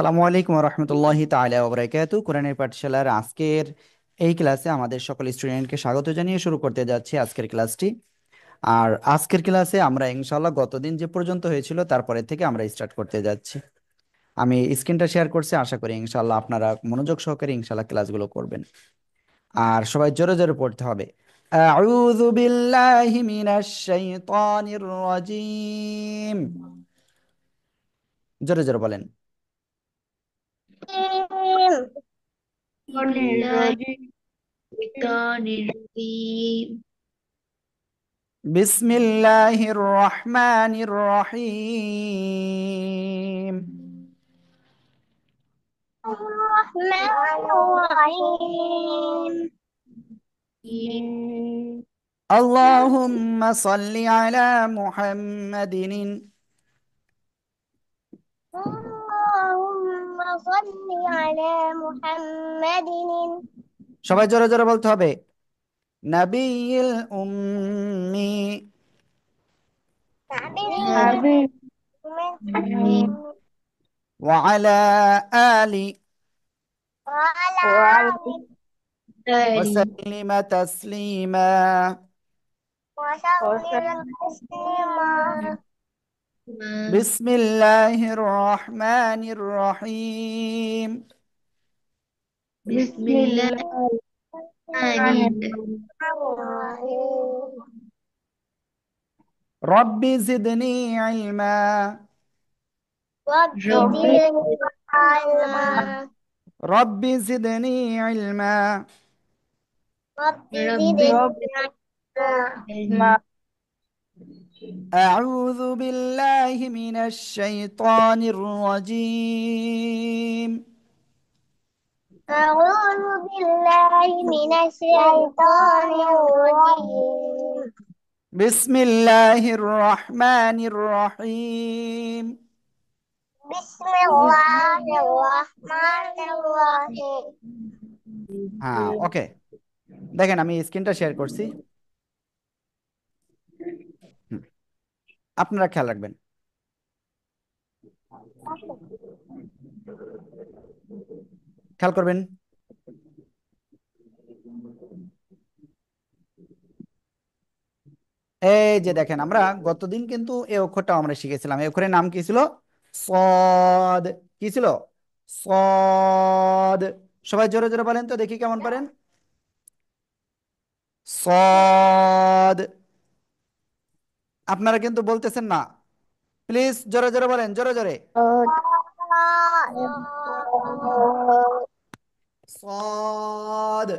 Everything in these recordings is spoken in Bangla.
আসসালামু আলাইকুম রহমতুল্লাহি তাআলা ওয়া বারাকাতু। কোরআনের পাঠশালার আজকের এই ক্লাসে আমাদের সকল স্টুডেন্টকে স্বাগত জানিয়ে শুরু করতে যাচ্ছি আজকের ক্লাসটি। আর আজকের ক্লাসে আমরা ইনশাআল্লাহ গতদিন যে পর্যন্ত হয়েছিল তারপরে থেকে আমরা স্টার্ট করতে যাচ্ছি। আমি স্ক্রিনটা শেয়ার করছি, আশা করি ইনশাআল্লাহ আপনারা মনোযোগ সহকারে ইনশাআল্লাহ ক্লাসগুলো করবেন। আর সবাই জোরে জোরে পড়তে হবে। আউযু বিল্লাহি মিনাশ শাইতানির রাজীম। জোরে জোরে বলেন। বিল্লাহি শাইতানির রাজিম। বিসমিল্লাহির রহমানির রহিম। الرحمن الرحيم. আল্লাহুম্মা সাল্লি আলা মুহাম্মাদিন। اللهم صل على محمد. সবাই জোরে জোরে বলতে হবে। নবিয়্যিল উম্মি نبي ওয়া আলা আলি وعلى ওয়া آله সাল্লিমা তাসলিমা। وسلم تسليما. বিসমিল্লাহির রহমানির রহিম। بسم الله الرحمن الرحيم. রব্বি জিদনি ইলমা। رب زدني علما. রব্বি জিদনি ইলমা। رب زدني علما. أعوذ بالله من الشيطان الرجيم. أعوذ بالله من الشيطان الرجيم. بسم الله الرحمن الرحيم. بسم الله الرحمن الرحيم. হ্যাঁ, ওকে। দেখেন আমি স্ক্রিনটা শেয়ার করছি। হুম, আপনারা খেয়াল রাখবেন। খেয়াল করবেন। এই যে দেখেন, আমরা গতদিন কিন্তু এই অক্ষরটা আমরা শিখেছিলাম। এই অক্ষরের নাম কি ছিল? সদ। কি ছিল? সদ। সবাই জোরে জোরে বলেন তো দেখি কেমন পারেন। সদ। আপনারা কিন্তু বলতেছেন না। প্লিজ জোরে জোরে বলেন, জোরে জোরে। সদ।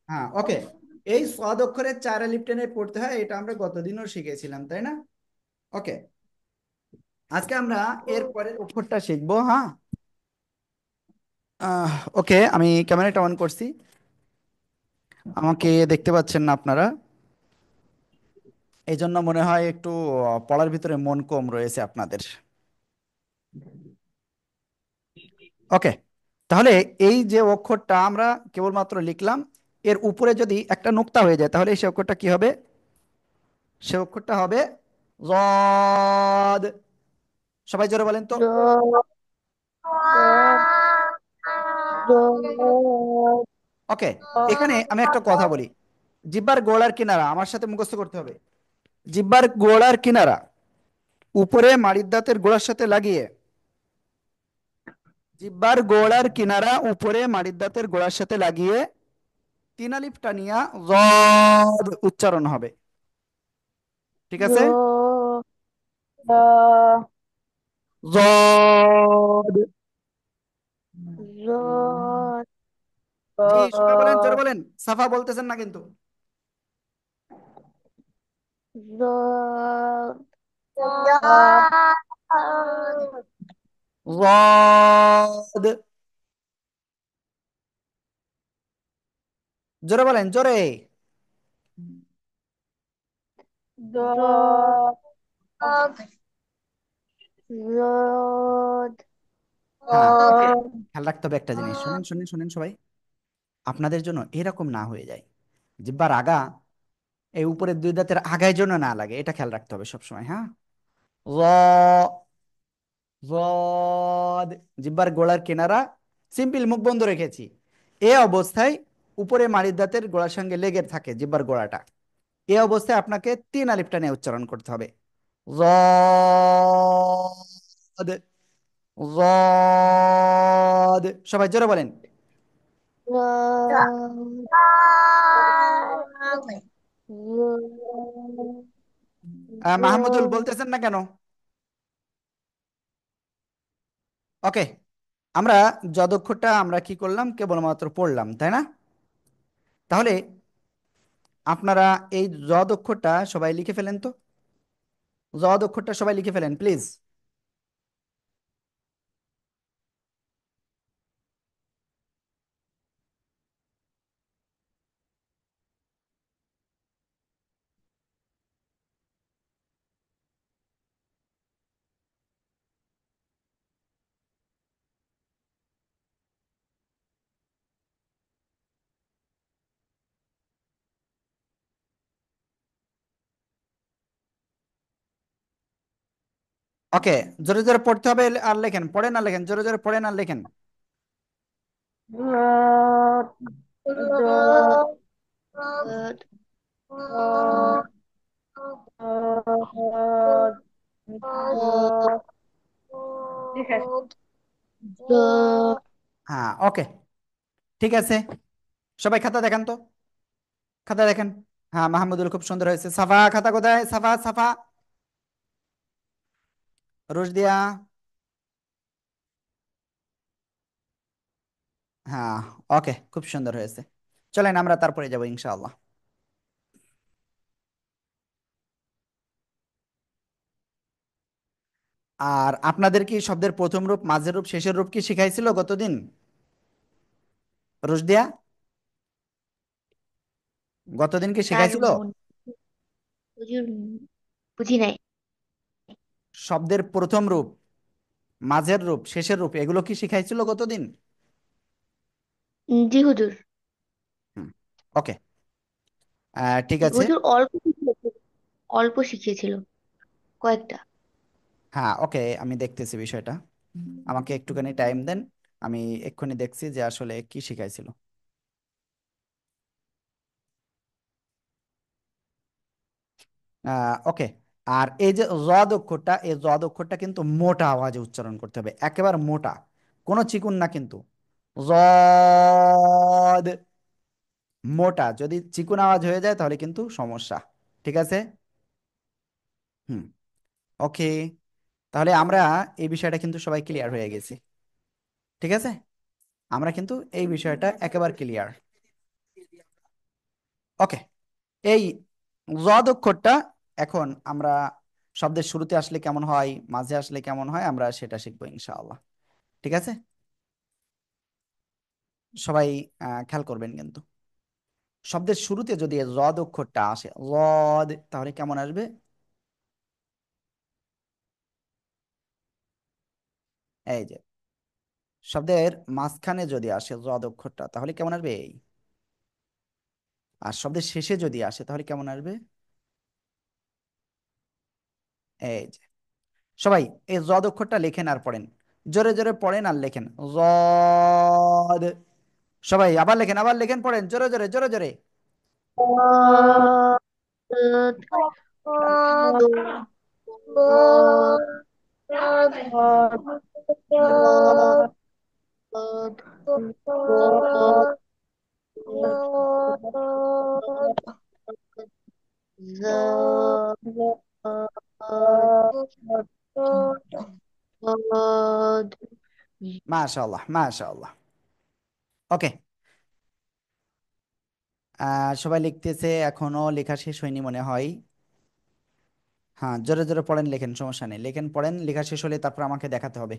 হ্যাঁ, ওকে। এই সদ অক্ষরের চার আলিফ টেনে পড়তে হয়, এটা আমরা গতদিনও শিখেছিলাম, তাই না? ওকে। আজকে আমরা এর পরের অক্ষরটা শিখবো। হ্যাঁ, ওকে, আমি ক্যামেরাটা অন করছি। আমাকে দেখতে পাচ্ছেন না আপনারা, এই জন্য মনে হয় একটু পড়ার ভিতরে মন কম রয়েছে আপনাদের। ওকে, তাহলে এই যে অক্ষরটা আমরা কেবলমাত্র লিখলাম, এর উপরে যদি একটা নোক্তা হয়ে যায় তাহলে সেই অক্ষরটা কি হবে? সে অক্ষরটা হবে যদ। সবাই জোরে বলেন তো। ওকে, এখানে আমি একটা কথা বলি। জিহ্বার গোড়ার কিনারা আমার সাথে মুখস্থ করতে হবে। জিহ্বার গোড়ার কিনারা উপরে মাড়ির দাঁতের গোড়ার সাথে লাগিয়ে, জিহ্বার গোড়ার কিনারা উপরে মাড়ির দাঁতের গোড়ার সাথে লাগিয়ে তিন আলিফ টানিয়া যদ উচ্চারণ হবে। ঠিক আছে? যদ। জি, সবাই বলেন, জোরে বলেন। সাফা বলতেছেন না কিন্তু। যদ। জোরে বলেন, জোরে। হ্যাঁ, ওকে। খেয়াল রাখতে হবে একটা জিনিস, শুনেন শুনেন শুনেন সবাই। আপনাদের জন্য এরকম না হয়ে যায়, জিহ্বার আগা এই উপরের দুই দাঁতের আগায় যেন না লাগে, এটা খেয়াল রাখতে হবে সবসময়। হ্যাঁ, র, রদ, জিহ্বার গোড়ার কিনারা সিম্পল মুখ বন্ধ রেখেছি। এ অবস্থায় উপরে মাড়ির দাঁতের গোড়ার সঙ্গে লেগে থাকে জিহ্বার গোড়াটা। এ অবস্থায় আপনাকে তিন আলিফ টানে উচ্চারণ করতে হবে। রদ, রদ, সবাই জোরে বলেন। মাহমুদুল বলতেছেন না কেন? ওকে, আমরা যদক্ষরটা আমরা কি করলাম, কেবলমাত্র পড়লাম, তাই না? তাহলে আপনারা এই যদ অক্ষরটা সবাই লিখে ফেলেন তো। যদ অক্ষরটা সবাই লিখে ফেলেন প্লিজ। ওকে, জোরে জোরে পড়তে হবে আর লেখেন, পড়েন আর লেখেন, জোরে জোরে পড়েন আর লেখেন। হ্যাঁ, ওকে, ঠিক আছে। সবাই খাতা দেখান তো, খাতা দেখেন। হ্যাঁ, মাহমুদুল খুব সুন্দর হয়েছে। সাফা, খাতা কোথায়? সাফা, সাফা, রোশদিয়া। হ্যাঁ, ওকে, খুব সুন্দর হয়েছে। চলেন আমরা তারপরে যাবো ইনশাআল্লাহ। আর আপনাদের কি শব্দের প্রথম রূপ, মাঝের রূপ, শেষের রূপ কি শিখাইছিল গতদিন রোশদিয়া? গতদিন কি স্যার শিখাইছিল? হুজুর, বুঝি নাই। শব্দের প্রথম রূপ, মাঝের রূপ, শেষের রূপ এগুলো কি শিখাইছিল গতদিন? জি হুজুর। হুম, ওকে, ঠিক আছে। হুজুর অল্প শিখিয়েছিল, অল্প শিখিয়েছিল, কয়েকটা। হ্যাঁ, ওকে, আমি দেখতেছি বিষয়টা, আমাকে একটুখানি টাইম দেন। আমি এক্ষুনি দেখছি যে আসলে কি শিখাইছিল। ওকে, আর এই যে জদ অক্ষরটা, এই জদ অক্ষরটা কিন্তু মোটা আওয়াজে উচ্চারণ করতে হবে, একেবারে মোটা, কোনো চিকুন না কিন্তু। জদ, মোটা, যদি চিকুন আওয়াজ হয়ে যায় তাহলে কিন্তু সমস্যা। ঠিক আছে? হুম, ওকে, তাহলে আমরা এই বিষয়টা কিন্তু সবাই ক্লিয়ার হয়ে গেছি। ঠিক আছে, আমরা কিন্তু এই বিষয়টা একেবারে ক্লিয়ার। ওকে, এই জদ অক্ষরটা এখন আমরা শব্দের শুরুতে আসলে কেমন হয়, মাঝে আসলে কেমন হয়, আমরা সেটা শিখবো ইনশাআল্লাহ। ঠিক আছে, সবাই খেয়াল করবেন কিন্তু শব্দের শুরুতে যদি জদ অক্ষরটা আসে, জদ, তাহলে কেমন আসবে? এই যে, শব্দের মাঝখানে যদি আসে জদ অক্ষরটা তাহলে কেমন আসবে? এই, আর শব্দের শেষে যদি আসে তাহলে কেমন আসবে? এই যে, সবাই এই জদ অক্ষরটা লেখেন আর পড়েন, জোরে জোরে পড়েন আর লেখেন। জদ, সবাই আবার লেখেন, আবার লেখেন, পড়েন জোরে জোরে, জোরে জোরে। মাশাআল্লাহ, মাশাআল্লাহ, ওকে। সবাই লিখতেছে, এখনো লেখা শেষ হয়নি মনে হয়। হ্যাঁ, জোরে জোরে পড়েন, লেখেন, সমস্যা নেই, লেখেন, পড়েন, লেখা শেষ হলে তারপর আমাকে দেখাতে হবে।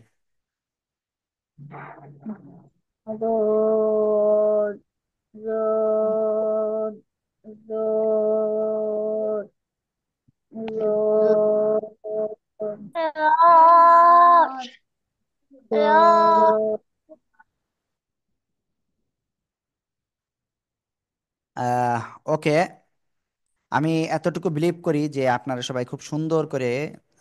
ওকে, আমি এতটুকু বিলিভ করি যে আপনারা সবাই খুব সুন্দর করে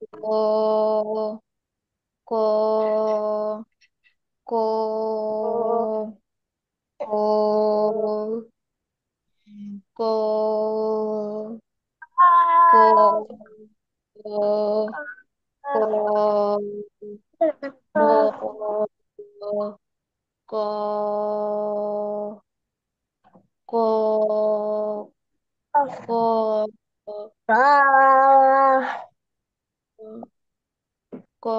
ক ক ক ক ক ক ক ক ক ক ক ক ক ক ক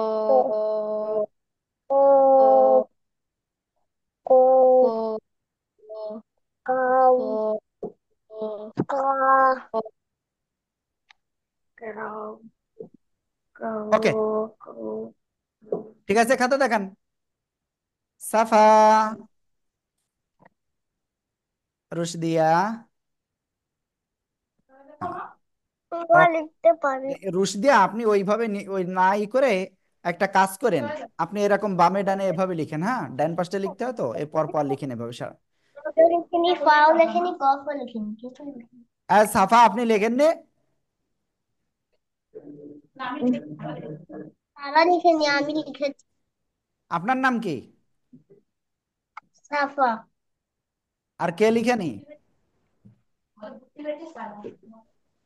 ওকে, ঠিক আছে, খাতা দেখান। সাফা, রুশদিয়া, হ্যাঁ, ওকে। লিখতে পারি। রুশদিয়া, আপনি ওইভাবে ওই নাই করে একটা কাজ করেন। আপনি এরকম বামে ডানে এভাবে লিখেন, হ্যাঁ, ডান পাশটা লিখতে হয় তো, এই পর পর লিখেন এভাবে সারা। লিখিনি, ফাও লিখিনি, কফও লিখিনি, কিছু লিখিনি। আর সাফা, আপনি লেখেন নে? তারা লিখেনি, আমি লিখেছি। আপনার নাম কি? সাফা। আর কে লিখেনি?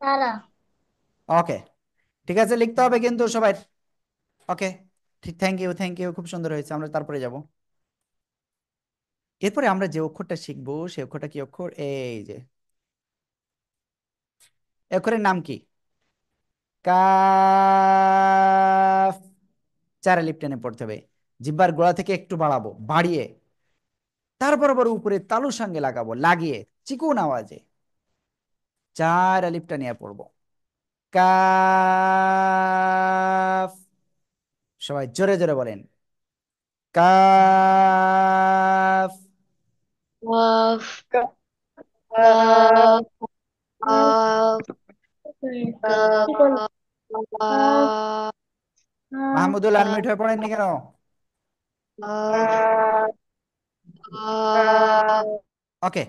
তারা। ওকে, ঠিক আছে, লিখতে হবে কিন্তু সবাই। ওকে, ঠিক, থ্যাংক ইউ, থ্যাংক ইউ, খুব সুন্দর হয়েছে। আমরা তারপরে যাব। এরপরে আমরা যে অক্ষরটা শিখবো সে অক্ষরটা কি অক্ষর? এই যে এই অক্ষরের নাম কি? কাফ। চার লিপ টেনে পড়তে হবে। জিহ্বার গোড়া থেকে একটু বাড়াবো, বাড়িয়ে তারপর আবার উপরে তালুর সঙ্গে লাগাবো, লাগিয়ে চিকন আওয়াজে চার আলিফটা নিয়ে পড়বো। কাফ। সবাই জোরে জোরে বলেন, কাফ। কফ কফ কফ কফ মাহমুদুল, আনমিউট হয়ে পড়েননি কেন? কফ কফ ওকে,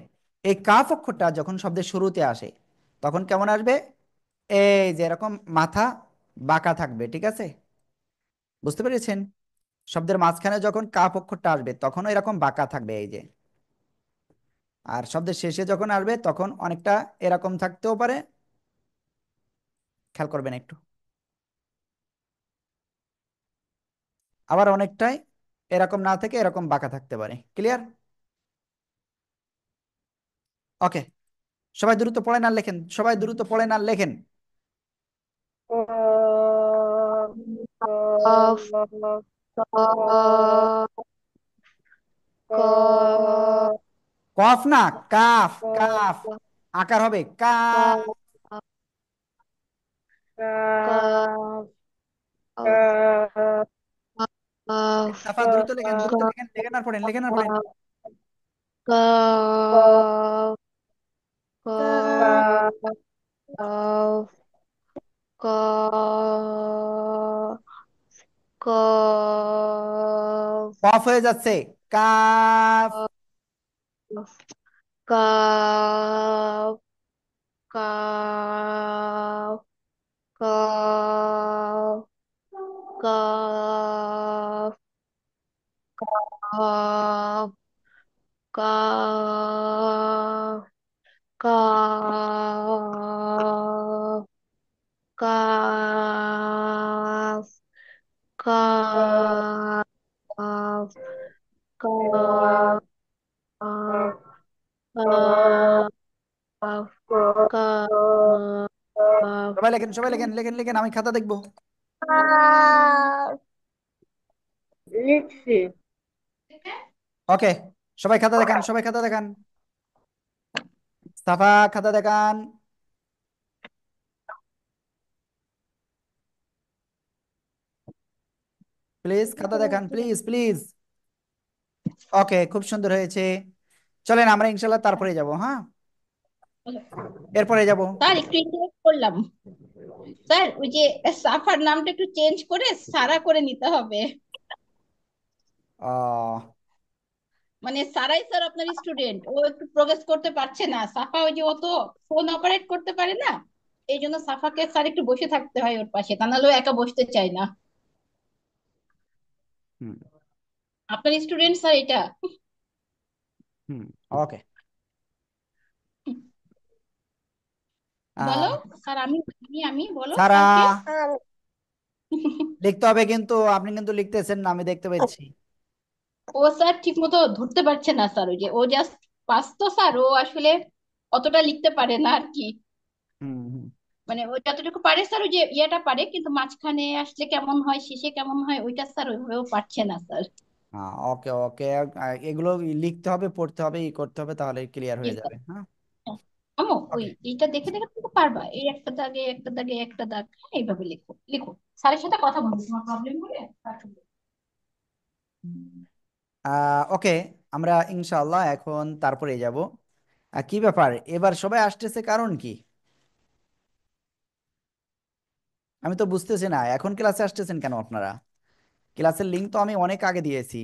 এই কাফ অক্ষরটা যখন শব্দের শুরুতে আসে তখন কেমন আসবে? এই যে এরকম মাথা বাঁকা থাকবে, ঠিক আছে? বুঝতে পেরেছেন? শব্দের মাঝখানে যখন কাফ অক্ষরটা আসবে তখনও এরকম বাঁকা থাকবে, এই যে। আর শব্দের শেষে যখন আসবে তখন অনেকটা এরকম থাকতেও পারে, খেয়াল করবেন একটু। আবার অনেকটাই এরকম না থেকে এরকম বাঁকা থাকতে পারে। ক্লিয়ার? ওকে, সবাই দ্রুত পড়েন আর লেখেন, সবাই দ্রুত পড়েন আর লেখেন। কফ কফ কফ কফ না, কাফ, কাফ। আকার হবে কাফ। সাফা, দ্রুত লেখেন, দ্রুত লেখেন, লেখেন আর পড়েন, লেখেন আর পড়েন। কফ হয়ে যাচ্ছে, calf. Calf calf calf calf calf calf calf calf calf calf calf calf সবাই লেখেন, সবাই লেখেন, লেখেন, লেখেন, আমি খাতা দেখবো। লিখছি। ওকে, সবাই খাতা দেখান, সবাই খাতা দেখান। সাফা, খাতা দেখান, প্লিজ খাতা দেখান, প্লিজ প্লিজ। ওকে, খুব সুন্দর হয়েছে। চলেন আমরা ইনশাল্লাহ তারপরে যাব, হ্যাঁ, এরপরে যাব। স্যার একটু ইন্টারেস্ট করলাম। স্যার ওই যে সাফার নামটা একটু চেঞ্জ করে সারা করে নিতে হবে। আহ মানে সারাই স্যার আপনার স্টুডেন্ট, ও একটু প্রোগ্রেস করতে পারছে না। সাফা ওই যে ও তো ফোন অপারেট করতে পারে না। এই জন্য সাফাকে স্যার একটু বসে থাকতে হয় ওর পাশে, তা নাহলে ও একা বসতে চায় না। হুম। আপনার স্টুডেন্ট স্যার এটা। হুম। ওকে। বলো। আহ স্যার আমি আমি বলো সারা, স্যারকে। লিখতে হবে কিন্তু, আপনি কিন্তু লিখতেছেন না, আমি দেখতে পাচ্ছি। ও স্যার ঠিক মতো ধরতে পারছে না স্যার, ওই যে ও জাস্ট পাস তো স্যার, ও আসলে অতটা লিখতে পারে না আর কি। হুম হুম। মানে ও যতটুকু পারে স্যার, ওই যে ইয়েটা পারে, কিন্তু মাঝখানে আসলে কেমন হয় শেষে কেমন হয় ওইটা স্যার ওইভাবেও পারছে না স্যার। হ্যাঁ, ওকে ওকে। এগুলো লিখতে হবে, পড়তে হবে, করতে হবে, তাহলে ক্লিয়ার জি হয়ে স্যার। যাবে। হ্যাঁ। আমো ওই ওকে। এইটা দেখে দেখে তুমি পারবা, এই একটা দাগে একটা দাগে একটা দাগ, হ্যাঁ, এইভাবে লিখো লিখো। স্যারের সাথে কথা বলবো তোমার প্রবলেম হলে তারপর বলবো। ওকে, আমরা ইনশাআল্লাহ এখন তারপরে যাব। কি ব্যাপার, এবার সবাই আসতেছে কারণ কি? আমি তো বুঝতেছি না, এখন ক্লাসে আসতেছেন কেন আপনারা? ক্লাসের লিঙ্ক তো আমি অনেক আগে দিয়েছি।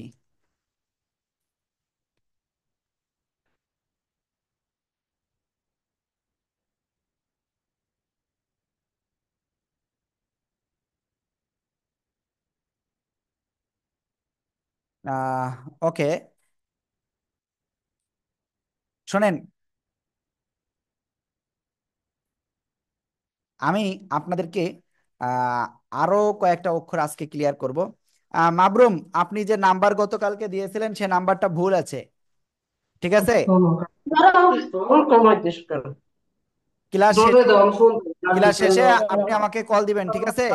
আহ ওকে, শোনেন, আমি আপনাদেরকে আহ, আরো কয়েকটা অক্ষর আজকে ক্লিয়ার করব। মাবরুম, আপনি যে নাম্বার গতকালকে দিয়েছিলেন সে নাম্বারটা ভুল আছে, ঠিক আছে? ক্লাস শেষে, ক্লাস শেষে আপনি আমাকে কল দিবেন, ঠিক আছে?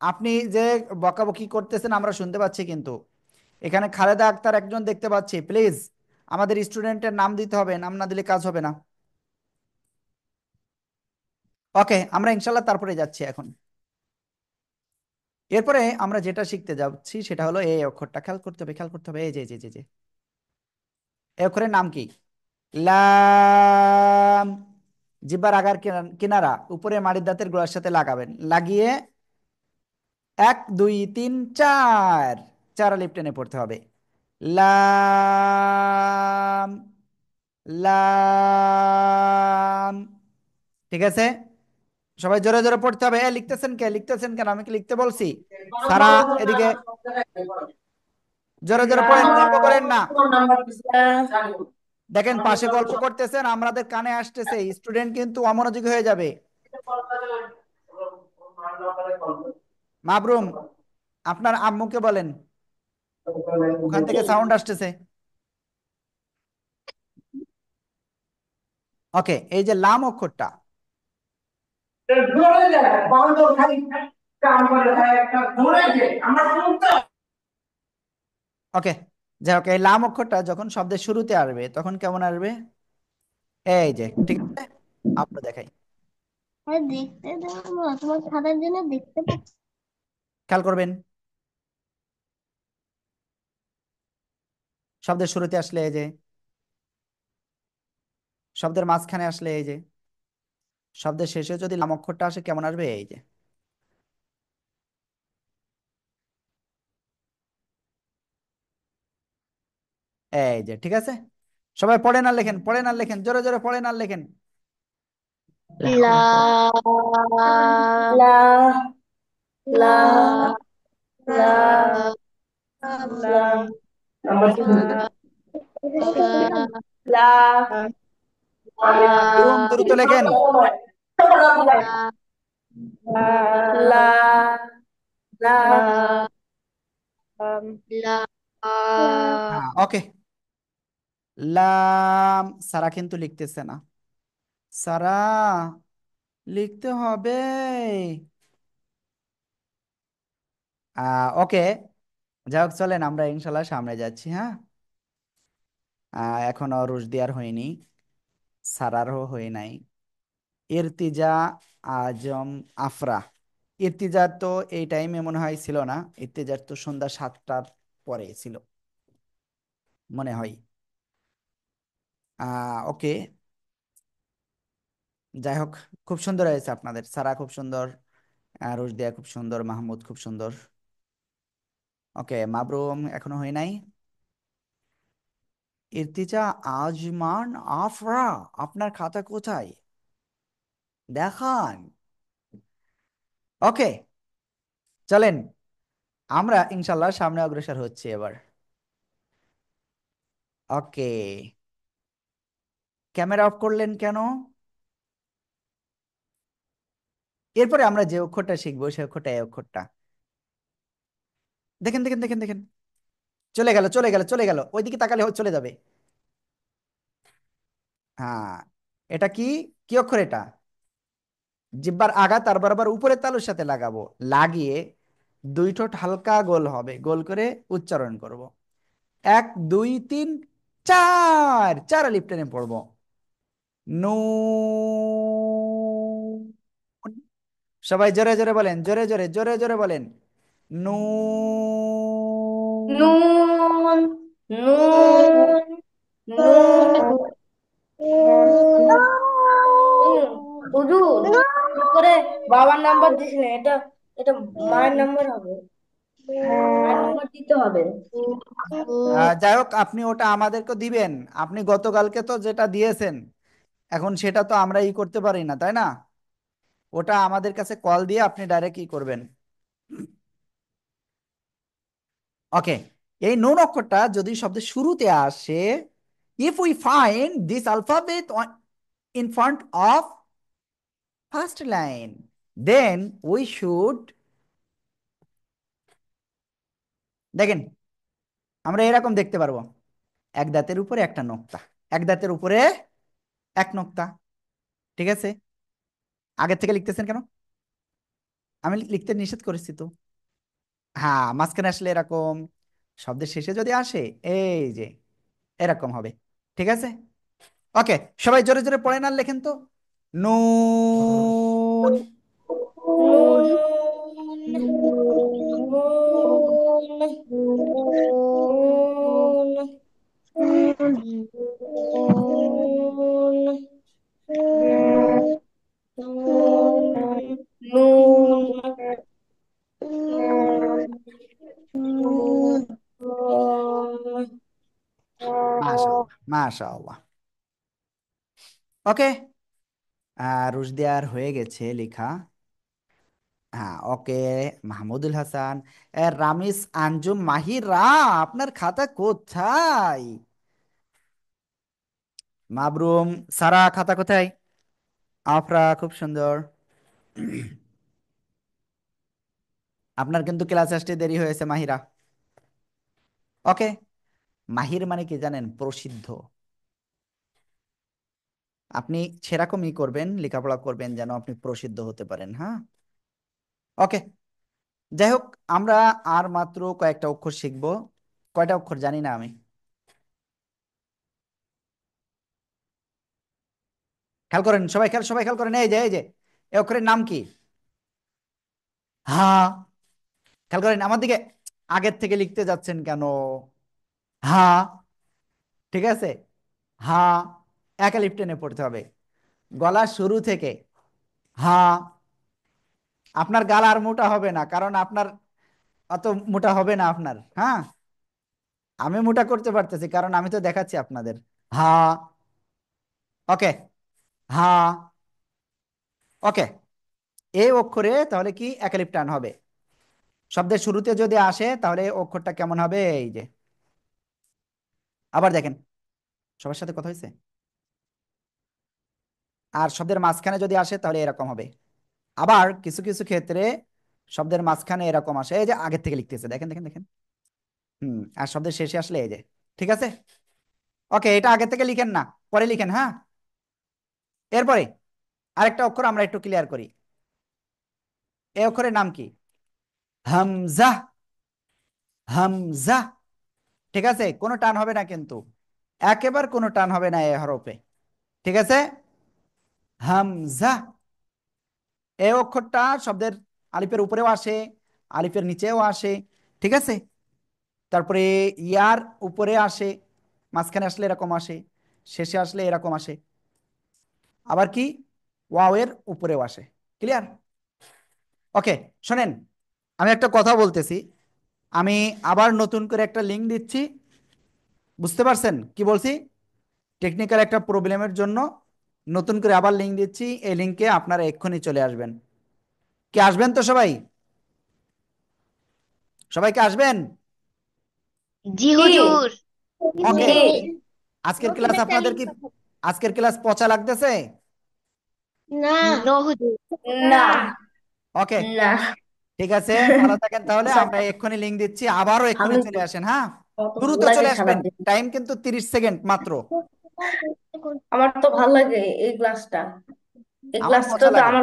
আপনি যে বকাবকি করতেছেন আমরা শুনতে পাচ্ছি, কিন্তু এখানে খালেদা আক্তার একজন দেখতে পাচ্ছি। প্লিজ, আমাদের স্টুডেন্টের নাম দিতে হবে, নাম না দিলে কাজ হবে না। ওকে, আমরা ইনশাল্লাহ তারপরে যাচ্ছি এখন। এরপরে আমরা যেটা শিখতে যাচ্ছি সেটা হলো এই অক্ষরটা। খেয়াল করতে হবে, খেয়াল করতে হবে। এই যে যে যে যে এই অক্ষরের নাম কি? লাম। জিহ্বার আগার কিনারা উপরে মাড়ির দাঁতের গোড়ার সাথে লাগাবেন, লাগিয়ে 1 2 3 4 চার আলিফ টেনে পড়তে হবে। লাম, লাম। ঠিক আছে, সবাই জোরে জোরে পড়তে হবে। লিখতেছেন কে, লিখতেছেন কেন? আমি কি লিখতে বলছি? সারা, এদিকে জোরে জোরে পড়েন, গল্প করেন না। দেখেন পাশে গল্প করতেছেন, আমাদের কানে আসতেছে, স্টুডেন্ট কিন্তু অমনোযোগী হয়ে যাবে। মাবরুম, আপনার আম্মুকে বলেন, ওখান থেকে সাউন্ড আসতেছে। ওকে, এই যে লাম অক্ষরটা, ওকে, যাই হোক, এই লাম অক্ষরটা যখন শব্দের শুরুতে আসবে তখন কেমন আসবে? এই যে, ঠিক আছে, আপনার দেখাই, আরে দেখতে দাও না, তোমার খাতার জন্য দেখতে পাচ্ছি। খেয়াল করবেন। শব্দের শুরুতে আসলে এই যে, শব্দের মাঝখানে আসলে এই যে, শব্দের শেষে যদি লাম অক্ষরটা আসে কেমন আসবে? এই যে, এই যে, ঠিক আছে। সবাই পড়েন আর লেখেন, পড়েন আর লেখেন, জোরে জোরে পড়েন আর লেখেন। লা লা লা লা লা লা লা লা লা মাবরুম, দ্রুত লেখেন। লা লা লা লা লা হ্যাঁ, ওকে। লাম, সারা কিন্তু লিখতেছে না। সারা, লিখতে হবে। ওকে, যাই হোক, চলেন আমরা ইনশাল্লাহ সামনে যাচ্ছি। হ্যাঁ, এখনো রুশদিয়ার হয়নি, সারারও হয়ে নাই। ইর্তিজা, আজম, আফরা। ইর্তিজার তো এই টাইমে মনে হয় ছিল না, ইর্তিজার তো সন্ধ্যা 7টার পরে ছিল মনে হয়। ওকে, যাই হোক, খুব সুন্দর হয়েছে আপনাদের। সারা খুব সুন্দর, রুশদিয়া খুব সুন্দর, মাহমুদ খুব সুন্দর। ওকে, মাবরুম এখনো হয় নাই। ইর্তিজা, আজমান, আফরা, আপনার খাতা কোথায় দেখান। ওকে, চলেন আমরা ইনশাল্লাহ সামনে অগ্রসর হচ্ছি এবার। ওকে, ক্যামেরা অফ করলেন কেন? এরপরে আমরা যে অক্ষরটা শিখবো সে অক্ষরটা এই অক্ষরটা। দেখেন দেখেন দেখেন দেখেন, চলে গেল চলে গেল চলে গেল, ওইদিকে তাকালে চলে যাবে। হ্যাঁ, এটা কি, কি অক্ষর এটা? জিহ্বার আগা তার বরাবর উপরের তালুর সাথে লাগাবো, লাগিয়ে দুই ঠোঁট হালকা গোল হবে, গোল করে উচ্চারণ করব। এক, দুই, তিন, চার, চার আলিফ টেনে পড়বো। নুন। সবাই জোরে জোরে বলেন, জোরে জোরে জোরে জোরে বলেন। নুন। নুন নুন নুন নুন। হুজুর, ভুল করে বাবার নাম্বার দিস না, এটা এটা মায়ের নাম্বার হবে, মায়ের নাম্বার দিতে হবে। যাই হোক, আপনি ওটা আমাদেরকে দিবেন। আপনি গতকালকে তো যেটা দিয়েছেন, এখন সেটা তো আমরা ই করতে পারি না, তাই না? ওটা আমাদের কাছে কল দিয়ে আপনি ডাইরেক্ট ই করবেন। ওকে, এই নুন অক্ষরটা যদি শব্দের শুরুতে আসে, if we find this alphabet in front of first line, then we should, দেখেন আমরা এরকম দেখতে পারবো, এক দাঁতের উপরে একটা নোক্তা, এক দাঁতের উপরে এক নোক্তা। ঠিক আছে, আগে থেকে লিখতেছেন কেন? আমি লিখতে নিষেধ করেছি তো। হ্যাঁ, মাঝখানে আসলে এরকম, শব্দের শেষে যদি আসে এই যে এরকম হবে। ঠিক আছে, ওকে, সবাই জোরে জোরে পড়েন আর লেখেন তো। নুন। নুন নুন নুন নুন নুন নুন। মাশাআল্লাহ মাশাআল্লাহ। ওকে, রুশদিয়ার হয়ে গেছে লেখা। হ্যাঁ, ওকে। মাহমুদুল হাসান, রামিস আঞ্জুম মাহিরা, আপনার খাতা কোথায়? মাবরুম সারা, খাতা কোথায়? আফরা, খুব সুন্দর। আপনার কিন্তু ক্লাসে আসতে দেরি হয়েছে মাহিরা। ওকে, মাহির মানে কি জানেন? প্রসিদ্ধ। আপনি সেরকমই করবেন, লেখাপড়া করবেন যেন আপনি প্রসিদ্ধ হতে পারেন। হ্যাঁ, ওকে, যাই হোক, আমরা আর মাত্র কয়েকটা অক্ষর শিখবো। কয়টা অক্ষর জানি না আমি। খেয়াল করেন সবাই, খেয়াল সবাই খেয়াল করেন, এই যে এই যে এই অক্ষরের নাম কি? হ্যাঁ, খেয়াল করেন আমার দিকে, আগের থেকে লিখতে যাচ্ছেন কেন? হ্যাঁ, ঠিক আছে, হ্যাঁ, এক আলিফ টেনে পড়তে হবে গলার শুরু থেকে। হ্যাঁ, আপনার গাল আর মোটা হবে না, কারণ আপনার অত মোটা হবে না আপনার। হ্যাঁ, আমি মোটা করতে পারতেছি কারণ আমি তো দেখাচ্ছি আপনাদের। হ্যাঁ, ওকে, হ্যাঁ, ওকে, এই অক্ষরে তাহলে কি একালিপ টান হবে? শব্দের শুরুতে যদি আসে তাহলে এই অক্ষরটা কেমন হবে? এই যে আবার দেখেন, সবার সাথে কথা হয়েছে। আর শব্দের মাঝখানে যদি আসে তাহলে এরকম হবে। আবার কিছু কিছু ক্ষেত্রে শব্দের মাঝখানে এরকম আসে, এই যে আগের থেকে লিখতেছে, দেখেন দেখেন দেখেন। আর শব্দের শেষে আসলে এই যে। ঠিক আছে, ওকে, এটা আগে থেকে লিখেন না, পরে লিখেন। হ্যাঁ, এরপরে আরেকটা অক্ষর আমরা একটু ক্লিয়ার করি। এই অক্ষরের নাম কি? হামজা। হামজা, ঠিক আছে, কোনো টান হবে না কিন্তু, একেবারে কোনো টান হবে না এই হরফে। ঠিক আছে, হামজা। এই অক্ষরটা শব্দের আলিফের উপরেও আসে, আলিফের নিচেও আসে। ঠিক আছে, তারপরে ইয়ার উপরে আসে, মাঝখানে আসলে এরকম আসে, শেষে আসলে এরকম আসে। আবার কি, ওয়াও এর উপরেও আসে। ক্লিয়ার? ওকে, শোনেন, আমি একটা কথা বলতেছি, আমি আবার নতুন করে একটা লিঙ্ক দিচ্ছি, বুঝতে পারছেন কি বলছি? টেকনিক্যাল একটা প্রবলেমের জন্য নতুন করে আবার লিঙ্ক দিচ্ছি, এই লিঙ্কে আপনারা এক্ষুনি চলে আসবেন। কি আসবেন তো সবাই? সবাইকে আসবেন? জি কি? হুজুর। ওকে। জি। আজকের ক্লাস আপনাদের কি, আজকের ক্লাস পচা লাগতেছে? না। নো হুজুর। না। ওকে, না। ঠিক আছে, ভালো থাকেন তাহলে। স্যার, আমরা এক্ষুনি লিঙ্ক দিচ্ছি, আবারও এক্ষুনি আমি চলে আসেন, হ্যাঁ? কত ভাল দ্রুত লাগে চলে আসবেন, সারাদিন। টাইম কিন্তু 30 সেকেন্ড মাত্র। আমার তো ভাল লাগে এই ক্লাসটা। এই আমার ক্লাসটা মজা তো লাগে। আমার